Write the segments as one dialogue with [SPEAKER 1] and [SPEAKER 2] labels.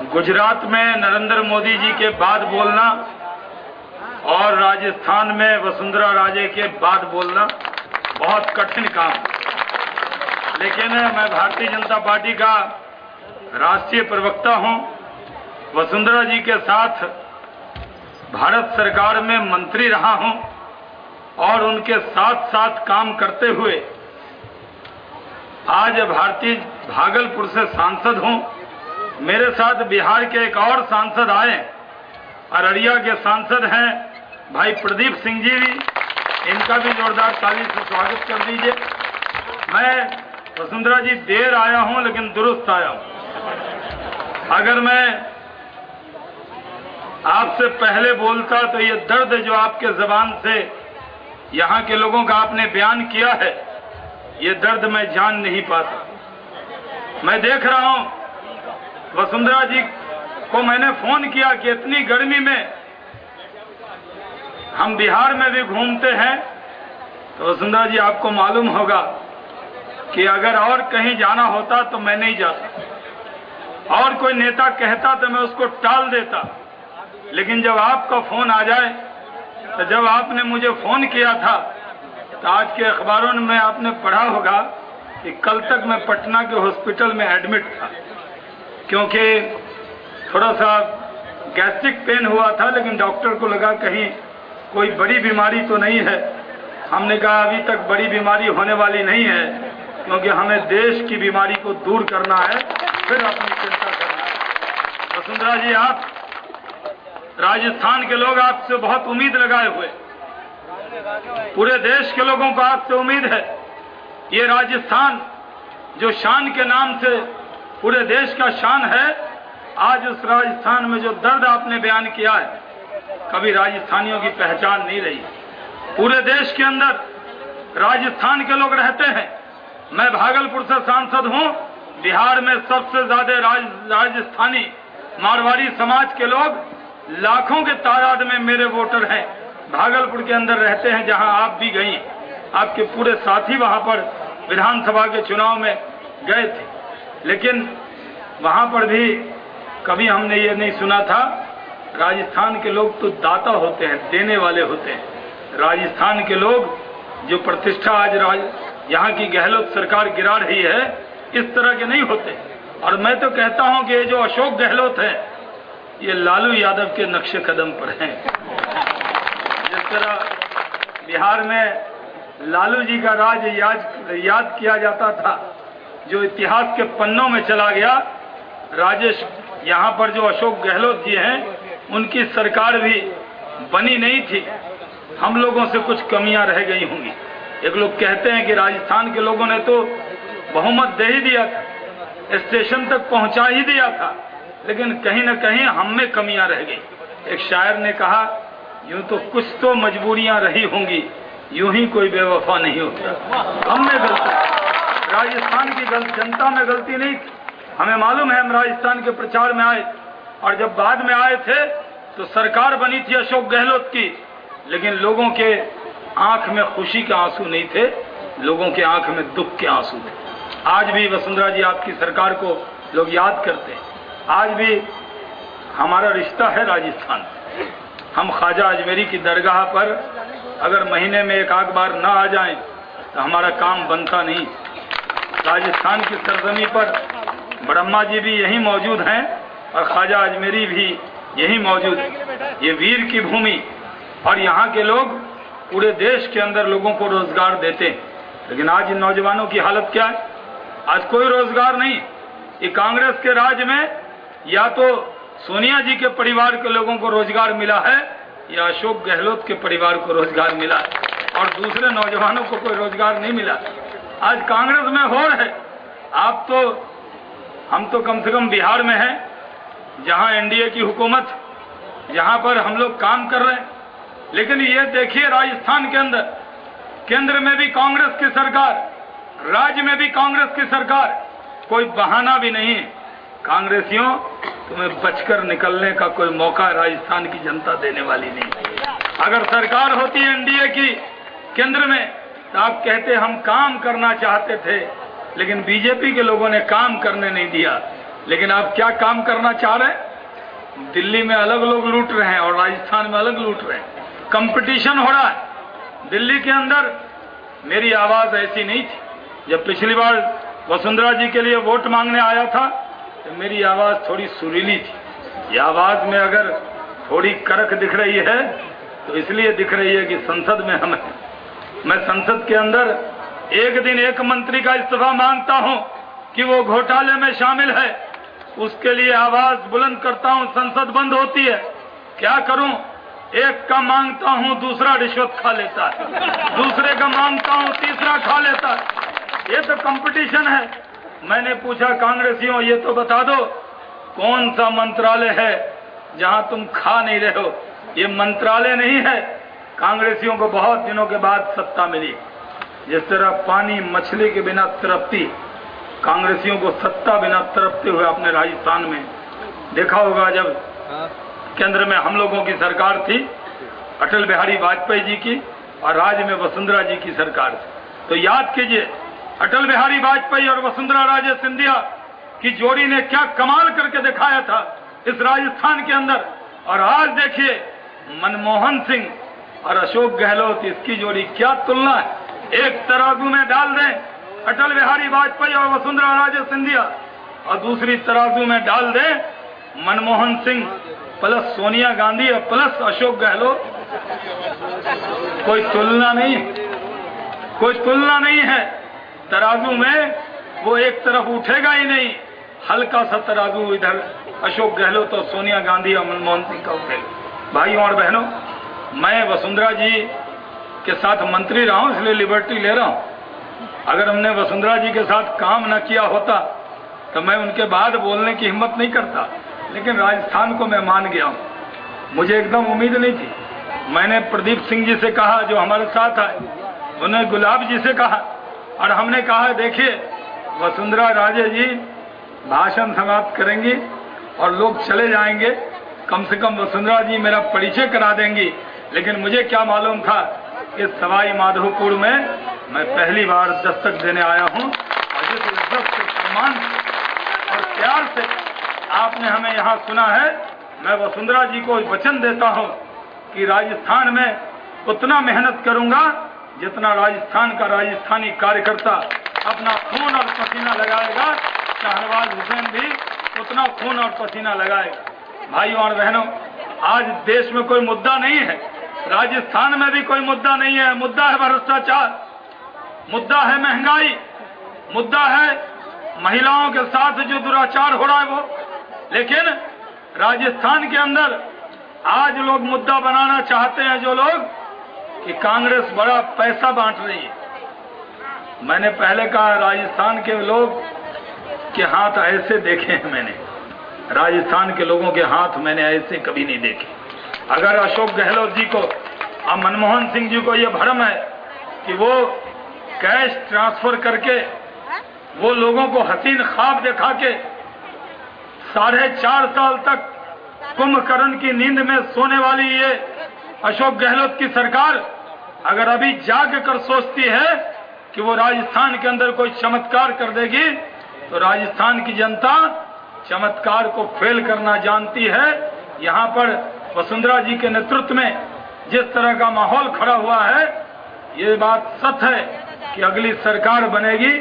[SPEAKER 1] गुजरात में नरेंद्र मोदी जी के बाद बोलना और राजस्थान में वसुंधरा राजे के बाद बोलना बहुत कठिन काम, लेकिन मैं भारतीय जनता पार्टी का राष्ट्रीय प्रवक्ता हूं। वसुंधरा जी के साथ भारत सरकार में मंत्री रहा हूं और उनके साथ साथ काम करते हुए आज भागलपुर से सांसद हूं। मेरे साथ बिहार के एक और सांसद आए, अररिया के सांसद हैं भाई प्रदीप सिंह जी भी, इनका भी जोरदार ताली से स्वागत कर दीजिए। मैं वसुंधरा जी देर आया हूं लेकिन दुरुस्त आया हूं। अगर मैं आपसे पहले बोलता तो ये दर्द जो आपके जबान से यहां के लोगों का आपने बयान किया है, ये दर्द मैं जान नहीं पाता। मैं देख रहा हूं वसुंधरा जी को मैंने फोन किया कि इतनी गर्मी में हम बिहार में भी घूमते हैं, तो वसुंधरा जी आपको मालूम होगा कि अगर और कहीं जाना होता तो मैं नहीं जाता, और कोई नेता कहता तो मैं उसको टाल देता, लेकिन जब आपका फोन आ जाए, तो जब आपने मुझे फोन किया था तो आज के अखबारों में आपने पढ़ा होगा कि कल तक मैं पटना के हॉस्पिटल में एडमिट था, क्योंकि थोड़ा सा गैस्ट्रिक पेन हुआ था, लेकिन डॉक्टर को लगा कहीं कोई बड़ी बीमारी तो नहीं है। हमने कहा अभी तक बड़ी बीमारी होने वाली नहीं है, क्योंकि हमें देश की बीमारी को दूर करना है, फिर अपनी चिंता करना है। वसुंधरा जी, आप राजस्थान के लोग आपसे बहुत उम्मीद लगाए हुए, पूरे देश के लोगों को आपसे उम्मीद है। ये राजस्थान जो शान के नाम से पूरे देश का शान है, आज उस राजस्थान में जो दर्द आपने बयान किया है, कभी राजस्थानियों की पहचान नहीं रही। पूरे देश के अंदर राजस्थान के लोग रहते हैं। मैं भागलपुर से सांसद हूं। बिहार में सबसे ज्यादा राजस्थानी मारवाड़ी समाज के लोग लाखों के तादाद में मेरे वोटर हैं, भागलपुर के अंदर रहते हैं, जहां आप भी गई, आपके पूरे साथी वहां पर विधानसभा के चुनाव में गए थे, लेकिन वहां पर भी कभी हमने ये नहीं सुना था। राजस्थान के लोग तो दाता होते हैं, देने वाले होते हैं। राजस्थान के लोग जो प्रतिष्ठा आज यहाँ की गहलोत सरकार गिरा रही है, इस तरह के नहीं होते। और मैं तो कहता हूं कि ये जो अशोक गहलोत है, ये लालू यादव के नक्शे कदम पर हैं। जिस तरह बिहार में लालू जी का राज याद किया जाता था, जो इतिहास के पन्नों में चला गया, राजेश यहाँ पर जो अशोक गहलोत जी हैं, उनकी सरकार भी बनी नहीं थी। हम लोगों से कुछ कमियां रह गई होंगी। एक लोग कहते हैं कि राजस्थान के लोगों ने तो बहुमत दे ही दिया था, स्टेशन तक पहुंचा ही दिया था, लेकिन कहीं न कहीं हम में कमियां रह गई। एक शायर ने कहा, यूं तो कुछ तो मजबूरियां रही होंगी, यूं ही कोई बेवफा नहीं होता। हम में गलती, राजस्थान की जनता में गलती नहीं थी। हमें मालूम है, हम राजस्थान के प्रचार में आए, और जब बाद में आए थे तो सरकार बनी थी अशोक गहलोत की, लेकिन लोगों के आंख में खुशी के आंसू नहीं थे, लोगों के आंख में दुख के आंसू थे। आज भी वसुंधरा जी आपकी सरकार को लोग याद करते हैं। आज भी हमारा रिश्ता है राजस्थान। हम ख्वाजा अजमेरी की दरगाह पर अगर महीने में एक आध बार ना आ जाएं तो हमारा काम बनता नहीं। राजस्थान की सरजमी पर ब्रह्मा जी भी यहीं मौजूद हैं और ख्वाजा अजमेरी भी यहीं मौजूद है। ये वीर की भूमि, और यहाँ के लोग पूरे देश के अंदर लोगों को रोजगार देते हैं, लेकिन आज इन नौजवानों की हालत क्या है? आज कोई रोजगार नहीं। ये कांग्रेस के राज में या तो सोनिया जी के परिवार के लोगों को रोजगार मिला है, या अशोक गहलोत के परिवार को रोजगार मिला है, और दूसरे नौजवानों को कोई रोजगार नहीं मिला। आज कांग्रेस में हो रहे, हम तो कम से कम बिहार में हैं, जहां एनडीए की हुकूमत, जहां पर हम लोग काम कर रहे हैं। लेकिन ये देखिए, राजस्थान के अंदर केंद्र में भी कांग्रेस की सरकार, राज्य में भी कांग्रेस की सरकार, कोई बहाना भी नहीं है। कांग्रेसियों, तुम्हें बचकर निकलने का कोई मौका राजस्थान की जनता देने वाली नहीं। अगर सरकार होती एनडीए की केंद्र में, तो आप कहते हम काम करना चाहते थे, लेकिन बीजेपी के लोगों ने काम करने नहीं दिया। लेकिन आप क्या काम करना चाह रहे हैं? दिल्ली में अलग लोग लूट रहे हैं और राजस्थान में अलग लूट रहे हैं। कंपटीशन हो रहा है। दिल्ली के अंदर मेरी आवाज ऐसी नहीं थी। जब पिछली बार वसुंधरा जी के लिए वोट मांगने आया था तो मेरी आवाज थोड़ी सुरीली थी। ये आवाज में अगर थोड़ी करक दिख रही है तो इसलिए दिख रही है कि संसद में हम हैं। मैं संसद के अंदर एक दिन एक मंत्री का इस्तीफा मांगता हूं कि वो घोटाले में शामिल है, उसके लिए आवाज बुलंद करता हूं, संसद बंद होती है। क्या करूं? एक का मांगता हूं, दूसरा रिश्वत खा लेता है, दूसरे का मांगता हूं, तीसरा खा लेता है। ये तो कंपटीशन है। मैंने पूछा कांग्रेसियों, ये तो बता दो कौन सा मंत्रालय है जहां तुम खा नहीं रहे हो? ये मंत्रालय नहीं है। कांग्रेसियों को बहुत दिनों के बाद सत्ता मिली। जिस तरह पानी मछली के बिना तड़पती, कांग्रेसियों को सत्ता बिना तड़पते हुए अपने राजस्थान में देखा होगा। जब केंद्र में हम लोगों की सरकार थी, अटल बिहारी वाजपेयी जी की, और राज्य में वसुंधरा जी की सरकार थी, तो याद कीजिए अटल बिहारी वाजपेयी और वसुंधरा राजे सिंधिया की जोड़ी ने क्या कमाल करके दिखाया था इस राजस्थान के अंदर। और आज देखिए मनमोहन सिंह और अशोक गहलोत, इसकी जोड़ी क्या तुलना है। एक तराजू में डाल दें अटल बिहारी वाजपेयी और वसुंधरा राजे सिंधिया, और दूसरी तराजू में डाल दें मनमोहन सिंह प्लस सोनिया गांधी प्लस अशोक गहलोत। कोई तुलना नहीं, कोई तुलना नहीं है। तराजू में वो एक तरफ उठेगा ही नहीं। हल्का सा तराजू इधर अशोक गहलोत और सोनिया गांधी और मनमोहन सिंह का उठेगा। भाइयों और बहनों, मैं वसुंधरा जी के साथ मंत्री रहा हूं, इसलिए लिबर्टी ले रहा हूं। अगर हमने वसुंधरा जी के साथ काम न किया होता तो मैं उनके बाद बोलने की हिम्मत नहीं करता। लेकिन राजस्थान को मैं मान गया हूं। मुझे एकदम उम्मीद नहीं थी। मैंने प्रदीप सिंह जी से कहा जो हमारे साथ आए, उन्हें गुलाब जी से कहा, और हमने कहा देखिए वसुंधरा राजे जी भाषण समाप्त करेंगी और लोग चले जाएंगे, कम से कम वसुंधरा जी मेरा परिचय करा देंगी। लेकिन मुझे क्या मालूम था कि सवाई माधोपुर में मैं पहली बार दस्तक देने आया हूं, और जिस इज्जत से, सम्मान और प्यार से आपने हमें यहाँ सुना है, मैं वसुंधरा जी को वचन देता हूं कि राजस्थान में उतना मेहनत करूंगा जितना राजस्थान का राजस्थानी कार्यकर्ता अपना खून और पसीना लगाएगा, शाहनवाज हुसैन भी उतना खून और पसीना लगाएगा। भाइयों और बहनों, आज देश में कोई मुद्दा नहीं है, राजस्थान में भी कोई मुद्दा नहीं है। मुद्दा है भ्रष्टाचार, मुद्दा है महंगाई, मुद्दा है महिलाओं के साथ जो दुराचार हो रहा है वो। लेकिन राजस्थान के अंदर आज लोग मुद्दा बनाना चाहते हैं जो लोग, कि कांग्रेस बड़ा पैसा बांट रही है। मैंने पहले कहा राजस्थान के लोग के हाथ ऐसे देखे हैं मैंने, राजस्थान के लोगों के हाथ मैंने ऐसे कभी नहीं देखे। अगर अशोक गहलोत जी को और मनमोहन सिंह जी को ये भ्रम है कि वो कैश ट्रांसफर करके वो लोगों को हसीन ख्वाब दिखा के 4.5 साल तक कुंभकर्ण की नींद में सोने वाली ये अशोक गहलोत की सरकार अगर अभी जाग कर सोचती है कि वो राजस्थान के अंदर कोई चमत्कार कर देगी, तो राजस्थान की जनता चमत्कार को फेल करना जानती है। यहाँ पर वसुंधरा जी के नेतृत्व में जिस तरह का माहौल खड़ा हुआ है, ये बात सच है कि अगली सरकार बनेगी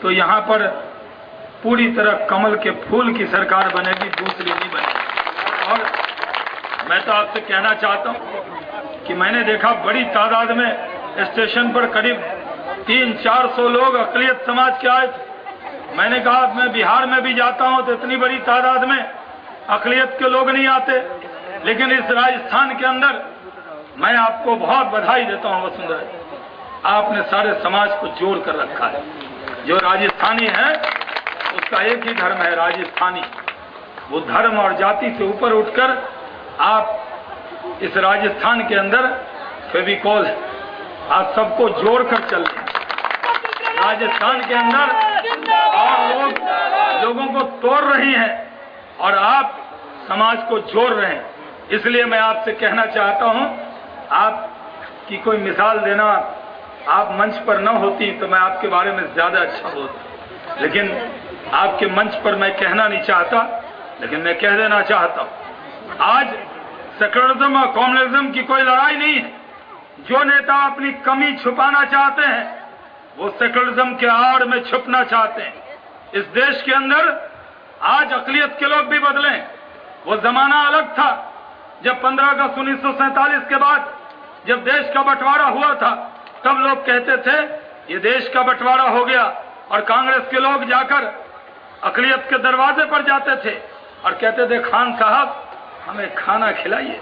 [SPEAKER 1] तो यहाँ पर पूरी तरह कमल के फूल की सरकार बनेगी, दूसरी नहीं बनेगी। और मैं तो आपसे कहना चाहता हूँ कि मैंने देखा बड़ी तादाद में स्टेशन पर करीब 300-400 लोग अक़लियत समाज के आए थे। मैंने कहा मैं बिहार में भी जाता हूं तो इतनी बड़ी तादाद में अक़लियत के लोग नहीं आते, लेकिन इस राजस्थान के अंदर मैं आपको बहुत बधाई देता हूं वसुंधरा, आपने सारे समाज को जोड़ कर रखा है। जो राजस्थानी है उसका एक ही धर्म है, राजस्थानी। वो धर्म और जाति से ऊपर उठकर आप इस राजस्थान के अंदर फेविकॉल है, आप सबको जोड़कर चल रहे हैं। राजस्थान के अंदर और लोगों को तोड़ रही हैं और आप समाज को जोड़ रहे हैं। इसलिए मैं आपसे कहना चाहता हूं, आपकी कोई मिसाल देना, आप मंच पर न होती तो मैं आपके बारे में ज्यादा अच्छा बोलता, लेकिन आपके मंच पर मैं कहना नहीं चाहता, लेकिन मैं कह देना चाहता हूं, आज सेक्युलरिज्म और कम्युनिज्म की कोई लड़ाई नहीं है। जो नेता अपनी कमी छुपाना चाहते हैं वो सेक्युलरिज्म के आड़ में छुपना चाहते हैं। इस देश के अंदर आज अकलियत के लोग भी बदले। वो जमाना अलग था जब 15 अगस्त 1947 के बाद जब देश का बंटवारा हुआ था, तब लोग कहते थे ये देश का बंटवारा हो गया, और कांग्रेस के लोग जाकर अकलियत के दरवाजे पर जाते थे और कहते थे खान साहब हमें खाना खिलाइए।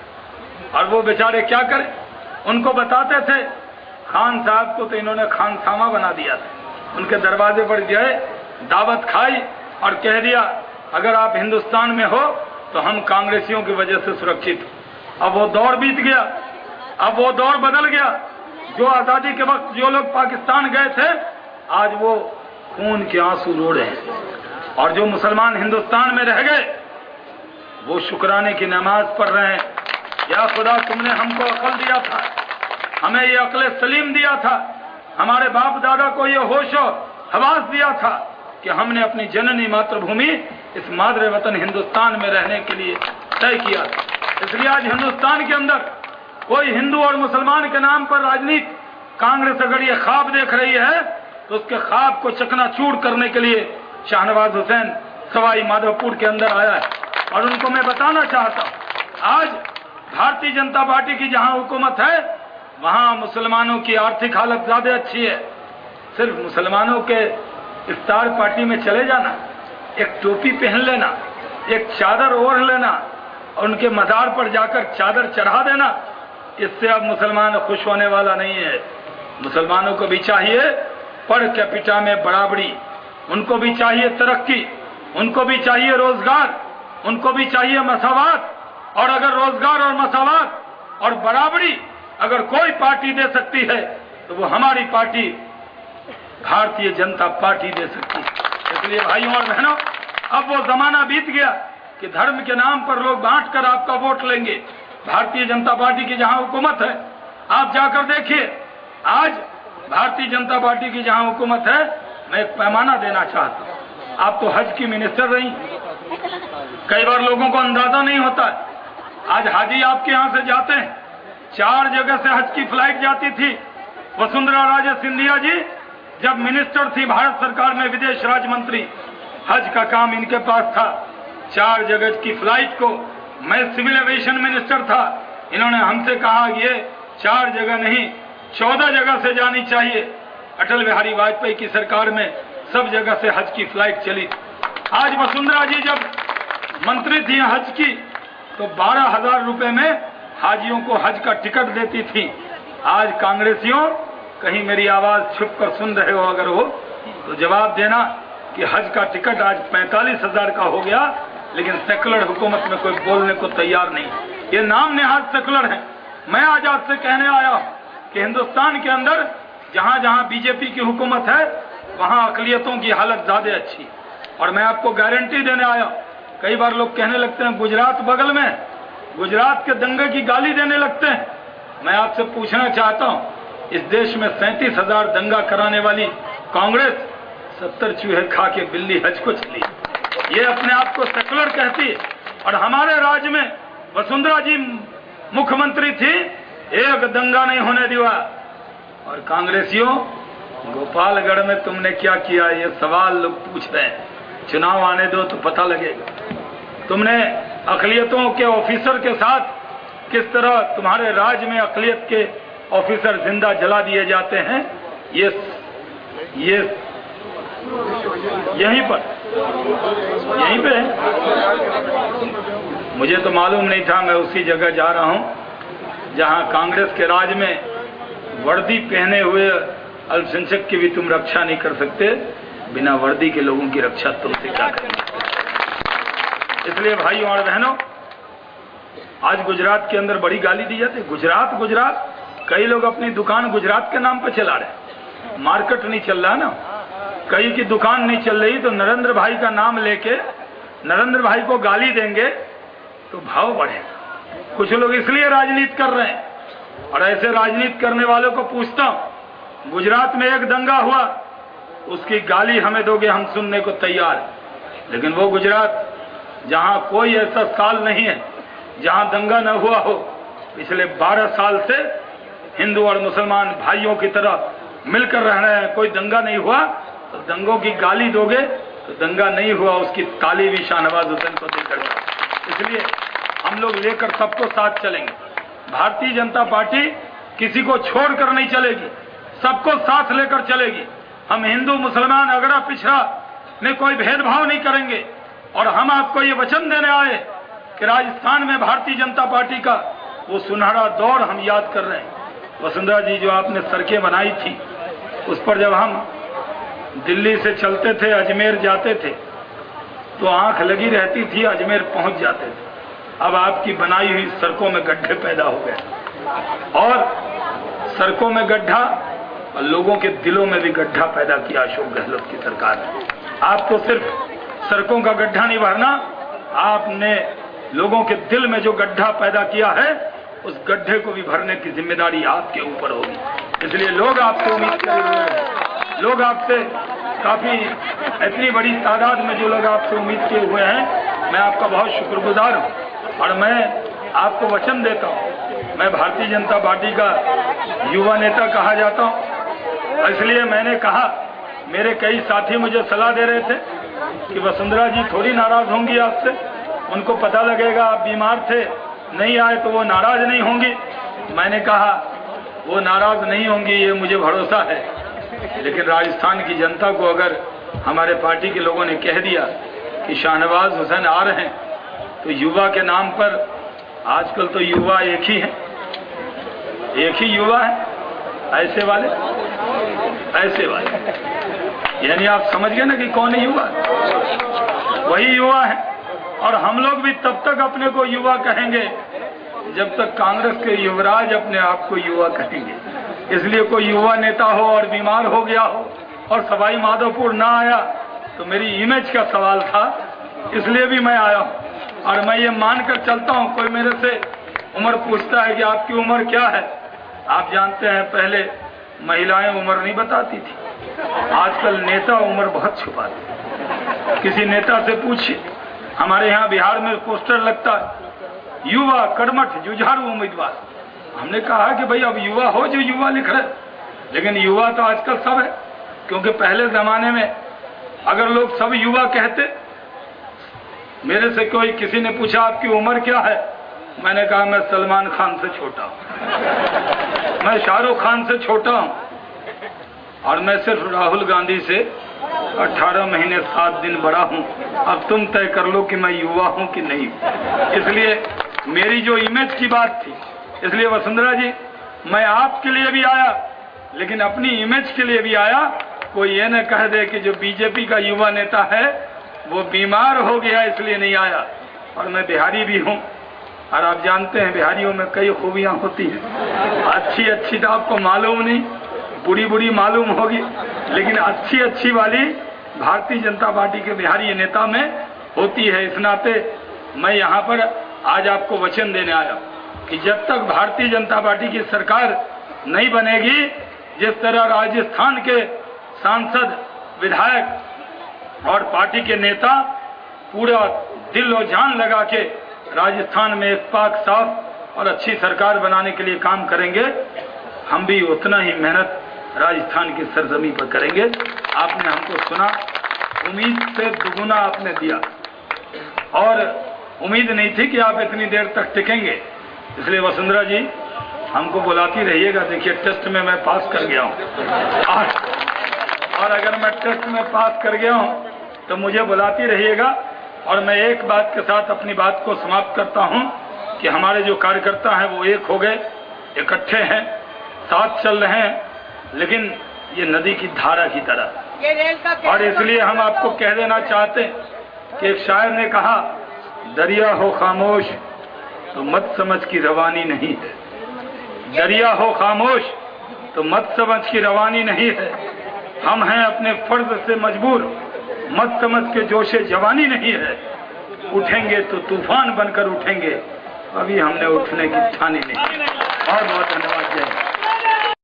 [SPEAKER 1] और वो बेचारे क्या करें, उनको बताते थे खान साहब को तो इन्होंने खानसामा बना दिया था। उनके दरवाजे पर गए, दावत खाई और कह दिया अगर आप हिंदुस्तान में हो तो हम कांग्रेसियों की वजह से सुरक्षित हो। अब वो दौर बीत गया, अब वो दौर बदल गया। जो आजादी के वक्त जो लोग पाकिस्तान गए थे, आज वो खून के आंसू रो रहे हैं, और जो मुसलमान हिंदुस्तान में रह गए वो शुक्राने की नमाज पढ़ रहे हैं। या खुदा तुमने हमको अकल दिया था, हमें ये अकल सलीम दिया था, हमारे बाप दादा को ये होश और हवास दिया था कि हमने अपनी जननी मातृभूमि इस मादरे वतन हिंदुस्तान में रहने के लिए तय किया था। इसलिए आज हिंदुस्तान के अंदर कोई हिंदू और मुसलमान के नाम पर राजनीति, कांग्रेस अगर ये ख्वाब देख रही है तो उसके ख्वाब को चकनाचूर करने के लिए शाहनवाज हुसैन सवाई माधोपुर के अंदर आया है। और उनको मैं बताना चाहता हूं, आज भारतीय जनता पार्टी की जहां हुकूमत है वहां मुसलमानों की आर्थिक हालत ज्यादा अच्छी है। सिर्फ मुसलमानों के इफ्तार पार्टी में चले जाना, एक टोपी पहन लेना, एक चादर ओढ़ लेना और उनके मजार पर जाकर चादर चढ़ा देना, इससे अब मुसलमान खुश होने वाला नहीं है। मुसलमानों को भी चाहिए पर कैपिटा में बराबरी, उनको भी चाहिए तरक्की, उनको भी चाहिए रोजगार, उनको भी चाहिए मसावात। और अगर रोजगार और मसावात और बराबरी अगर कोई पार्टी दे सकती है तो वो हमारी पार्टी भारतीय जनता पार्टी दे सकती है। इसलिए भाइयों और बहनों, अब वो जमाना बीत गया कि धर्म के नाम पर लोग बांटकर आपका वोट लेंगे। भारतीय जनता पार्टी की जहां हुकूमत है, आप जाकर देखिए, आज भारतीय जनता पार्टी की जहां हुकूमत है, मैं एक पैमाना देना चाहता हूं। आप तो हज की मिनिस्टर रही, कई बार लोगों को अंदाजा नहीं होता है। आज हाजी आपके यहां से जाते हैं, 4 जगह से हज की फ्लाइट जाती थी। वसुंधरा राजे सिंधिया जी जब मिनिस्टर थी भारत सरकार में, विदेश राज्य मंत्री, हज का काम इनके पास था। 4 जगह की फ्लाइट को, मैं सिविल एविएशन मिनिस्टर था, इन्होंने हमसे कहा ये 4 जगह नहीं 14 जगह से जानी चाहिए। अटल बिहारी वाजपेयी की सरकार में सब जगह से हज की फ्लाइट चली। आज वसुंधरा जी जब मंत्री थी हज की तो 12,000 रुपए में हाजियों को हज का टिकट देती थी। आज कांग्रेसियों, कहीं मेरी आवाज छुप कर सुन रहे हो अगर हो तो जवाब देना कि हज का टिकट आज 45,000 का हो गया, लेकिन सेकुलर हुकूमत में कोई बोलने को तैयार नहीं। ये नाम नेहाद सेकुलर है। मैं आज आपसे कहने आया हूं कि हिंदुस्तान के अंदर जहां जहां बीजेपी की हुकूमत है वहां अकलियतों की हालत ज्यादा अच्छी। और मैं आपको गारंटी देने आया, कई बार लोग कहने लगते हैं गुजरात बगल में, गुजरात के दंगे की गाली देने लगते हैं। मैं आपसे पूछना चाहता हूं, इस देश में 37,000 दंगा कराने वाली कांग्रेस 70 चूहे खा के बिल्ली हज को चली। ये अपने आप को सेकुलर कहती है। और हमारे राज्य में वसुंधरा जी मुख्यमंत्री थी, एक दंगा नहीं होने दिया। और कांग्रेसियों, गोपालगढ़ में तुमने क्या किया, ये सवाल लोग पूछ रहे हैं। चुनाव आने दो तो पता लगेगा। तुमने अकलियतों के ऑफिसर के साथ किस तरह तुम्हारे राज्य में अकलियत के ऑफिसर जिंदा जला दिए जाते हैं, ये यहीं पे है। मुझे तो मालूम नहीं था, मैं उसी जगह जा रहा हूं जहां कांग्रेस के राज में वर्दी पहने हुए अल्पसंख्यक की भी तुम रक्षा नहीं कर सकते, बिना वर्दी के लोगों की रक्षा तुमसे क्या करेंगे। इसलिए भाइयों और बहनों, आज गुजरात के अंदर बड़ी गाली दी जाती है। गुजरात, कई लोग अपनी दुकान गुजरात के नाम पर चला रहे, मार्केट नहीं चल रहा ना, कई की दुकान नहीं चल रही, तो नरेंद्र भाई का नाम लेके नरेंद्र भाई को गाली देंगे तो भाव बढ़ेगा। कुछ लोग इसलिए राजनीति कर रहे हैं। और ऐसे राजनीति करने वालों को पूछता हूं, गुजरात में एक दंगा हुआ, उसकी गाली हमें दोगे, हम सुनने को तैयार। लेकिन वो गुजरात जहां कोई ऐसा साल नहीं है जहां दंगा न हुआ हो। पिछले 12 साल से हिंदू और मुसलमान भाइयों की तरह मिलकर रह रहे हैं, कोई दंगा नहीं हुआ। तो दंगों की गाली दोगे तो दंगा नहीं हुआ उसकी ताली भी शाहनवाज हुसैन को देकर। इसलिए हम लोग लेकर सबको साथ चलेंगे। भारतीय जनता पार्टी किसी को छोड़कर नहीं चलेगी, सबको साथ लेकर चलेगी। हम हिंदू मुसलमान अगड़ा पिछड़ा में कोई भेदभाव नहीं करेंगे। और हम आपको ये वचन देने आए कि राजस्थान में भारतीय जनता पार्टी का वो सुनहरा दौर हम याद कर रहे हैं। वसुंधरा जी, जो आपने सड़कें बनाई थी, उस पर जब हम दिल्ली से चलते थे, अजमेर जाते थे, तो आंख लगी रहती थी, अजमेर पहुंच जाते थे। अब आपकी बनाई हुई सड़कों में गड्ढे पैदा हो गए, और सड़कों में गड्ढा और लोगों के दिलों में भी गड्ढा पैदा किया अशोक गहलोत की सरकार ने। आप तो सिर्फ सड़कों का गड्ढा नहीं भरना, आपने लोगों के दिल में जो गड्ढा पैदा किया है, उस गड्ढे को भी भरने की जिम्मेदारी आपके ऊपर होगी। इसलिए लोग आपसे उम्मीद कर रहे हैं, लोग आपसे काफी इतनी बड़ी तादाद में जो लोग आपसे उम्मीद किए हुए हैं, मैं आपका बहुत शुक्रगुजार हूं। और मैं आपको वचन देता हूं, मैं भारतीय जनता पार्टी का युवा नेता कहा जाता हूं। इसलिए मैंने कहा, मेरे कई साथी मुझे सलाह दे रहे थे कि वसुंधरा जी थोड़ी नाराज होंगी आपसे, उनको पता लगेगा आप बीमार थे, नहीं आए तो वो नाराज नहीं होंगी। मैंने कहा वो नाराज नहीं होंगी, ये मुझे भरोसा है। लेकिन राजस्थान की जनता को अगर हमारे पार्टी के लोगों ने कह दिया कि शाहनवाज हुसैन आ रहे हैं, तो युवा के नाम पर, आजकल तो युवा एक ही है, एक ही युवा है, ऐसे वाले, यानी आप समझ गए ना कि कौन है युवा, वही युवा है। और हम लोग भी तब तक अपने को युवा कहेंगे जब तक कांग्रेस के युवराज अपने आप को युवा कहेंगे। इसलिए कोई युवा नेता हो और बीमार हो गया हो और सवाई माधोपुर ना आया तो मेरी इमेज का सवाल था, इसलिए भी मैं आया हूं। और मैं ये मानकर चलता हूं, कोई मेरे से उम्र पूछता है कि आपकी उम्र क्या है, आप जानते हैं पहले महिलाएं उम्र नहीं बताती थी, आजकल नेता उम्र बहुत छुपाते। किसी नेता से पूछिए, हमारे यहाँ बिहार में पोस्टर लगता है, युवा कर्मठ जुझारू उम्मीदवार। हमने कहा कि भाई अब युवा हो जो युवा लिख रहे, लेकिन युवा तो आजकल सब है, क्योंकि पहले जमाने में अगर लोग सब युवा कहते, मेरे से कोई किसी ने पूछा आपकी उम्र क्या है, मैंने कहा मैं सलमान खान से छोटा हूं, मैं शाहरुख खान से छोटा हूं, और मैं सिर्फ राहुल गांधी से 18 महीने 7 दिन बड़ा हूं। अब तुम तय कर लो कि मैं युवा हूं कि नहीं। इसलिए मेरी जो इमेज की बात थी, इसलिए वसुंधरा जी मैं आपके लिए भी आया, लेकिन अपनी इमेज के लिए भी आया। कोई ये न कह दे कि जो बीजेपी का युवा नेता है वो बीमार हो गया इसलिए नहीं आया। और मैं बिहारी भी हूं, और आप जानते हैं बिहारियों में कई खूबियां होती हैं, अच्छी अच्छी तो आपको मालूम नहीं, बुरी बुरी मालूम होगी, लेकिन अच्छी अच्छी वाली भारतीय जनता पार्टी के बिहारी नेता में होती है। इस नाते मैं यहाँ पर आज आपको वचन देने आया कि जब तक भारतीय जनता पार्टी की सरकार नहीं बनेगी, जिस तरह राजस्थान के सांसद, विधायक और पार्टी के नेता पूरा दिल और जान लगा के राजस्थान में एक पाक साफ और अच्छी सरकार बनाने के लिए काम करेंगे, हम भी उतना ही मेहनत राजस्थान की सरजमी पर करेंगे। आपने हमको सुना, उम्मीद से दुगुना आपने दिया, और उम्मीद नहीं थी कि आप इतनी देर तक टिकेंगे। इसलिए वसुंधरा जी हमको बुलाती रहिएगा। देखिए टेस्ट में मैं पास कर गया हूँ, और अगर मैं टेस्ट में पास कर गया हूँ तो मुझे बुलाती रहिएगा। और मैं एक बात के साथ अपनी बात को समाप्त करता हूँ कि हमारे जो कार्यकर्ता हैं वो एक हो गए, इकट्ठे हैं, साथ चल रहे हैं, लेकिन ये नदी की धारा की तरह। और इसलिए हम आपको कह देना चाहते हैं कि एक शायर ने कहा, दरिया हो खामोश तो मत समझ की रवानी नहीं है, दरिया हो खामोश तो मत समझ की रवानी नहीं है। हम हैं अपने फर्ज से मजबूर, मत समझ के जोशे जवानी नहीं है। उठेंगे तो तूफान बनकर उठेंगे, अभी हमने उठने की ठानी नहीं। बहुत बहुत धन्यवाद। जय